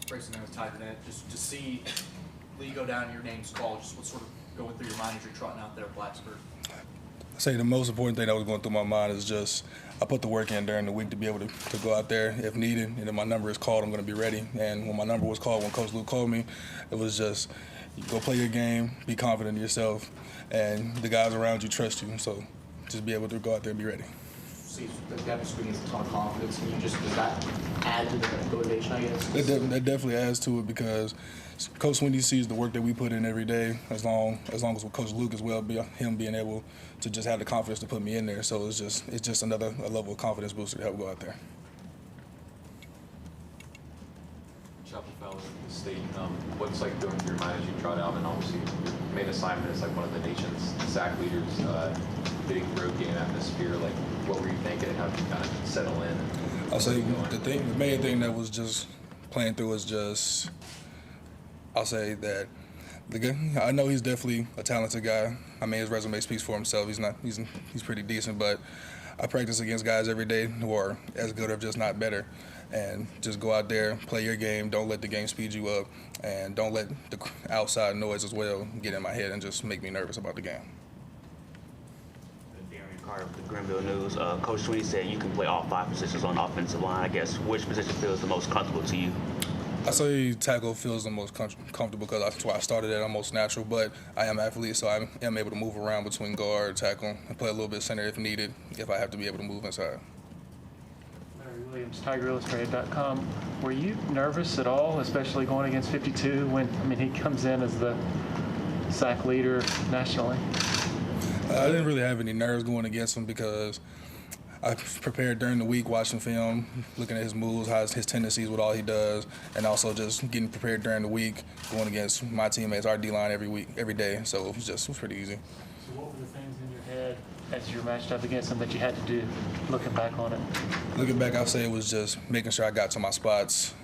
Grayson was tied to that. Just to see Lee go down, your name's called. Just what's sort of going through your mind as you're trotting out there at Blacksburg? I say the most important thing that was going through my mind is just I put the work in during the week to be able to go out there if needed. And if my number is called, I'm going to be ready. And when my number was called, when Coach Luke called me, it was just you go play your game, be confident in yourself, and the guys around you trust you. So just be able to go out there and be ready. See, the depth needs a ton of confidence. And does that add to the motivation, I guess? That definitely adds to it because Coach Wendy sees the work that we put in every day, as long as with Coach Luke as well, him being able to just have the confidence to put me in there. So it's just another level of confidence booster to help go out there. Chapel Fellow in the state, what's like going through your mind as you trot out, and obviously your main assignment is like one of the nation's sack leaders, big road game atmosphere. Like, what were you thinking, and how did you kind of settle in? I'll say the main thing that was just playing through was just, I'll say that I know he's definitely a talented guy. I mean, his resume speaks for himself. He's pretty decent, but I practice against guys every day who are as good or just not better. And just go out there, play your game, don't let the game speed you up, and don't let the outside noise as well get in my head and just make me nervous about the game. Carter with the Greenville News. Coach Sweeney said you can play all 5 positions on the offensive line. I guess which position feels the most comfortable to you? I say tackle feels the most comfortable because that's why I started at most natural, but I am an athlete, so I am able to move around between guard, tackle, and play a little bit center if needed, if I have to be able to move inside. Larry Williams, TigerIllustrated.com. Were you nervous at all, especially going against 52 when, he comes in as the sack leader nationally? I didn't really have any nerves going against him because I prepared during the week, watching film, looking at his moves, his tendencies, what all he does, and also just getting prepared during the week, going against my teammates, our D-line every day. So it was pretty easy. So what were the things in your head as you were matched up against him that you had to do, looking back on it? Looking back, I'll say it was just making sure I got to my spots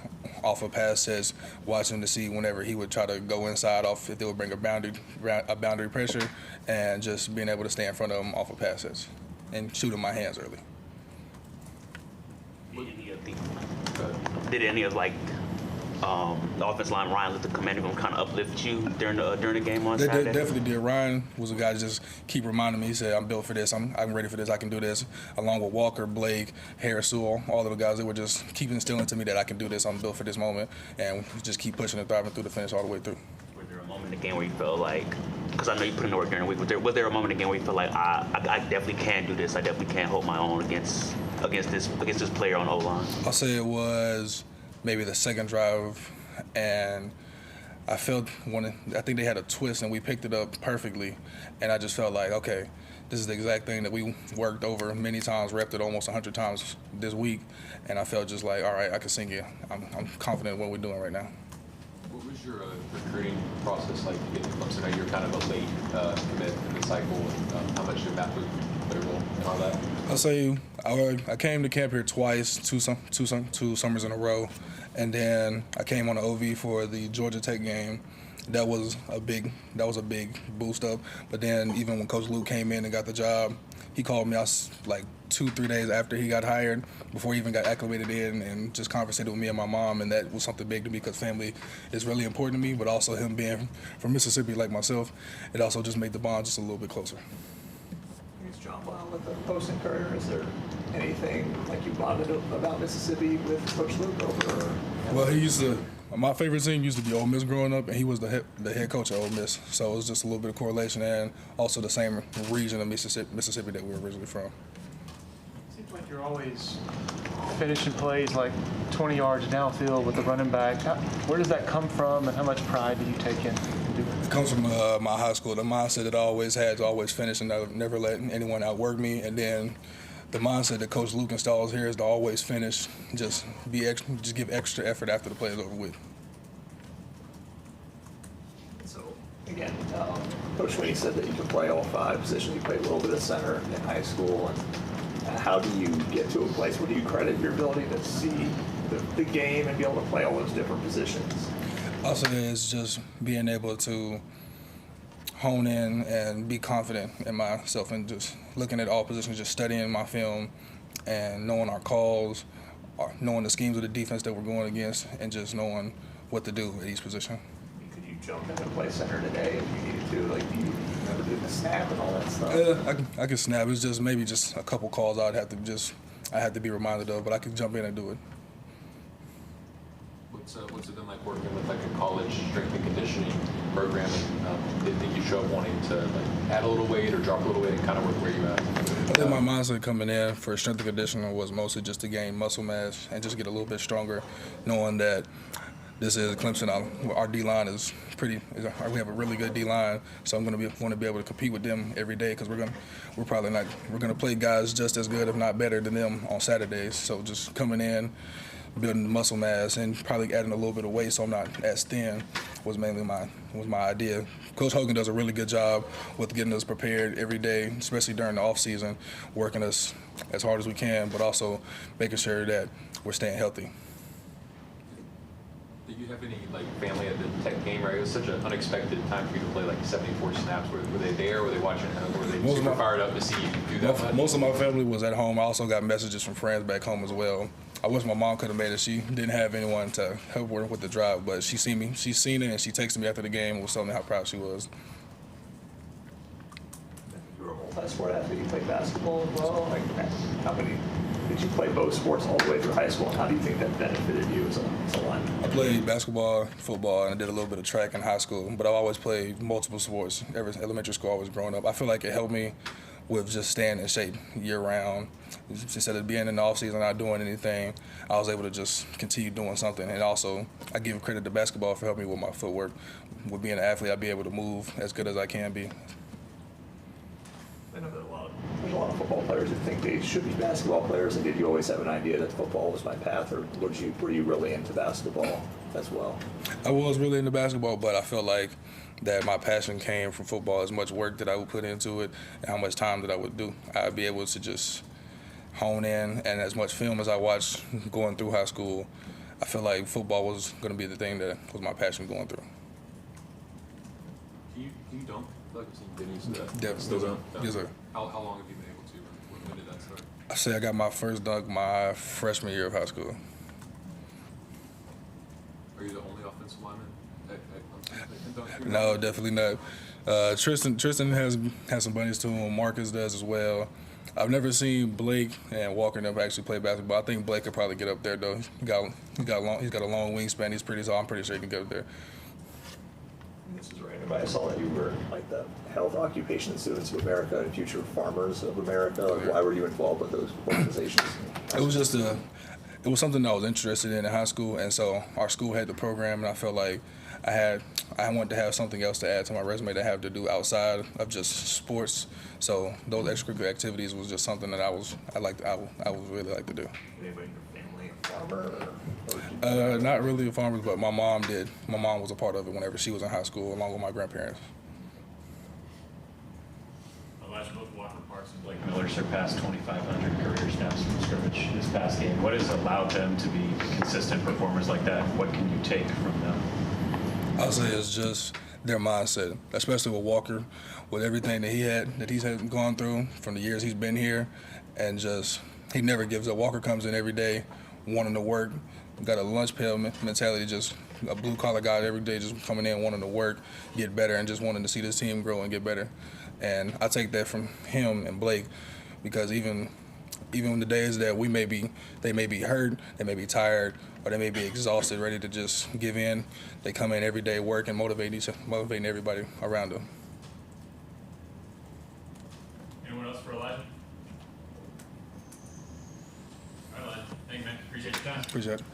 off of pass sets, watching to see whenever he would try to go inside off if they would bring a boundary pressure, and just being able to stay in front of him off of pass sets and shooting my hands early. Did any of the offensive line, Ryan Luther, come in and kind of uplift you during the game on Saturday? They definitely did. Ryan was a guy to just keep reminding me. He said, "I'm built for this. I'm ready for this. I can do this." Along with Walker, Blake, Harris, Sewell, all of the guys, they were just keep instilling to me that I can do this. I'm built for this moment, and just keep pushing and thriving through the finish all the way through. Was there a moment in the game where you felt like, because I know you put in the work during the week, was there a moment in the game where you felt like I definitely can do this. I definitely can hold my own against this player on the O-line? I'll say it was maybe the second drive, and I think they had a twist and we picked it up perfectly, and I just felt like, okay, this is the exact thing that we worked over many times, repped it almost 100 times this week, and I felt just like, all right, I can sing it. I'm confident in what we're doing right now. What was your recruiting process like to get to Clemson? I know you're kind of a late commit in the cycle, and how much did that play a role in all that? I'll say I came to camp here twice, two summers in a row, and then I came on the OV for the Georgia Tech game. That was a big boost up. But then even when Coach Luke came in and got the job, he called me like 2-3 days after he got hired, before he even got acclimated in, and just conversated with me and my mom, and that was something big to me because family is really important to me, but also him being from Mississippi like myself, it also just made the bond just a little bit closer. It's John Brown with the Post-Inquirer. Is there anything like you bonded about Mississippi with Coach Luke over? Well, my favorite team used to be Ole Miss growing up, and he was the head coach at Ole Miss. So it was just a little bit of correlation, and also the same region of Mississippi that we were originally from. Seems like you're always finishing plays like 20 yards downfield with the running back. Where does that come from, and how much pride do you take in doing it? It comes from my high school. The mindset that I always had to always finish and never let anyone outwork me, and then the mindset that Coach Luke installs here is to always finish, just give extra effort after the play is over with. So, again, Coach Sweeney said that you can play all 5 positions. You played a little bit of center in high school. And how do you get to a place where do you credit your ability to see the game and be able to play all those different positions? Also, it's just being able to hone in and be confident in myself, and just looking at all positions, just studying my film and knowing our calls, knowing the schemes of the defense that we're going against, and just knowing what to do at each position. Could you jump in and play center today if you needed to? Like, do you remember doing the snap and all that stuff? I can snap. It's just maybe just a couple calls I have to be reminded of, but I can jump in and do it. What's it been like working with like a college strength and conditioning program? Did you show up wanting to like add a little weight or drop a little weight and kind of work where you at? I think my mindset coming in for strength and conditioning was mostly just to gain muscle mass and just get a little bit stronger, knowing that this is Clemson. Our D-line is we have a really good D-line, so I'm want to be able to compete with them every day because we're gonna play guys just as good, if not better, than them on Saturdays. So just coming in, building muscle mass, and probably adding a little bit of weight so I'm not as thin was mainly my idea. Coach Hogan does a really good job with getting us prepared every day, especially during the off season, working us as hard as we can, but also making sure that we're staying healthy. Did you have any like family at the Tech game? Right, it was such an unexpected time for you to play like 74 snaps. Were they there? Were they watching at home? Were they super fired up to see you do that much? Most of my family was at home. I also got messages from friends back home as well. I wish my mom could have made it. She didn't have anyone to help her with the drive, but she seen me. She seen it, and she texted me after the game and was telling me how proud she was. You were a multi-sport athlete. You played basketball as well. Like, how many did you play both sports all the way through high school? And how do you think that benefited you as a lineman? I played basketball, football, and I did a little bit of track in high school, but I've always played multiple sports ever since elementary school. Always growing up. I feel like it helped me with just staying in shape year-round. Instead of being in the off-season not doing anything, I was able to just continue doing something. And also, I give credit to basketball for helping me with my footwork. With being an athlete, I'll be able to move as good as I can be. I know that there's a lot of football players who think they should be basketball players. And did you always have an idea that football was my path, or were you really into basketball as well? I was really into basketball, but I felt like that my passion came from football. As much work that I would put into it and how much time that I would do, I'd be able to just hone in. And as much film as I watched going through high school, I feel like football was going to be the thing that was my passion going through. Do you dunk? Like I've seen videos of that. Definitely. Still don't? Yes, sir. How long have you been able to? When did that start? I say I got my first dunk my freshman year of high school. Are you the only offensive lineman at Clemson that can dunk? No, definitely not. Tristan has some bunnies to him. Marcus does as well. I've never seen Blake and Walker never actually play basketball. I think Blake could probably get up there though. He's got a long wingspan. He's pretty tall. I'm pretty sure he can get up there. This is random, but I saw that you were like the Health Occupation Students of America and Future Farmers of America. Like, why were you involved with those organizations? It was just it was something I was interested in high school, and so our school had the program, and I felt like I wanted to have something else to add to my resume to have to do outside of just sports. So those extracurricular activities was just something that I would really like to do. Anybody in your family a farmer? Not really a farmer, but my mom did. My mom was a part of it whenever she was in high school, along with my grandparents. Elijah, both Walker Parks and Blake Miller surpassed 2,500 career snaps from scrimmage this past game. What has allowed them to be consistent performers like that? What can you take from them? I'll say it's just their mindset, especially with Walker, with everything that he's had gone through from the years he's been here, and just he never gives up. Walker comes in every day wanting to work, got a lunch pail mentality, just a blue collar guy every day, just coming in wanting to work, get better, and just wanting to see this team grow and get better. And I take that from him and Blake, because even the days that they may be hurt, they may be tired, or they may be exhausted, ready to just give in, they come in every day, work, and motivating everybody around them. Anyone else for Elijah? All right, Elijah. Thank you, man. Appreciate your time. Appreciate it.